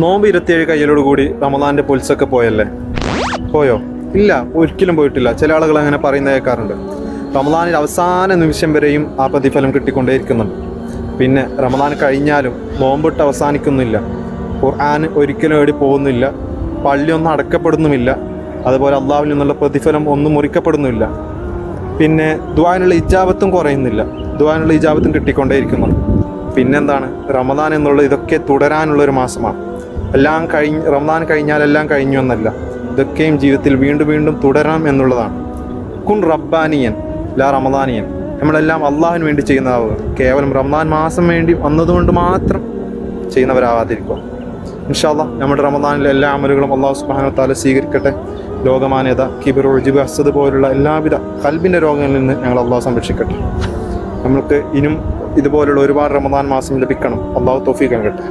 നോമ്പ് 27 കയ്യിലോട് കൂടി റമദാൻ്റെ പുൽസൊക്കെ പോയല്ലേ? പോയോ? ഇല്ല, ഒരിക്കലും പോയിട്ടില്ല. ചില ആളുകൾ അങ്ങനെ പറയുന്ന കേൾക്കാറുണ്ട്. റമദാനിൽ അവസാന നിമിഷം വരെയും ആ പ്രതിഫലം കിട്ടിക്കൊണ്ടേയിരിക്കുന്നുണ്ട്. പിന്നെ റമദാൻ കഴിഞ്ഞാലും നോമ്പിട്ട് അവസാനിക്കുന്നില്ല. ഖുർആൻ ഒരിക്കലും എവിടെ പോകുന്നില്ല. പള്ളിയൊന്നും അടക്കപ്പെടുന്നുമില്ല. അതുപോലെ അള്ളാഹുവിൽ നിന്നുള്ള പ്രതിഫലം ഒന്നും മുറിക്കപ്പെടുന്നില്ല. പിന്നെ ദുആനുള്ള ഇജാബത്തും കുറയുന്നില്ല. ദുആനുള്ള ഇജാബത്തും കിട്ടിക്കൊണ്ടേയിരിക്കുന്നുണ്ട്. പിന്നെന്താണ്, റമദാൻ എന്നുള്ള ഇതൊക്കെ തുടരാനുള്ളൊരു മാസമാണ്. റമദാൻ കഴിഞ്ഞാൽ എല്ലാം കഴിഞ്ഞു എന്നല്ല. ഇതൊക്കെയും ജീവിതത്തിൽ വീണ്ടും വീണ്ടും തുടരണം എന്നുള്ളതാണ്. കുൻ റബ്ബാനിയൻ ലാ റമദാനിയൻ. നമ്മളെല്ലാം അള്ളാഹുവിന് വേണ്ടി ചെയ്യുന്നതാവുക. കേവലം റമദാൻ മാസം വേണ്ടി വന്നതുകൊണ്ട് മാത്രം ചെയ്യുന്നവരാവാതിരിക്കുക. ഇൻഷാ അല്ലാഹ് നമ്മുടെ റമദാനിലെ എല്ലാ അമലുകളും അള്ളാഹു സുബ്ഹാനഹു വ തആല സ്വീകരിക്കട്ടെ. ലോകമാന്യത, കിബ്ർ, ഉജ്ബ്, ഹസ്ദ് പോലുള്ള എല്ലാവിധ ഖൽബിൻ്റെ രോഗങ്ങളിൽ നിന്ന് ഞങ്ങൾ അള്ളാഹു സംരക്ഷിക്കട്ടെ. നമ്മൾക്ക് ഇനിയും ഇതുപോലുള്ള ഒരുപാട് റമദാൻ മാസം ലഭിക്കണം. അള്ളാഹു തൗഫീഖ് നൽകട്ടെ.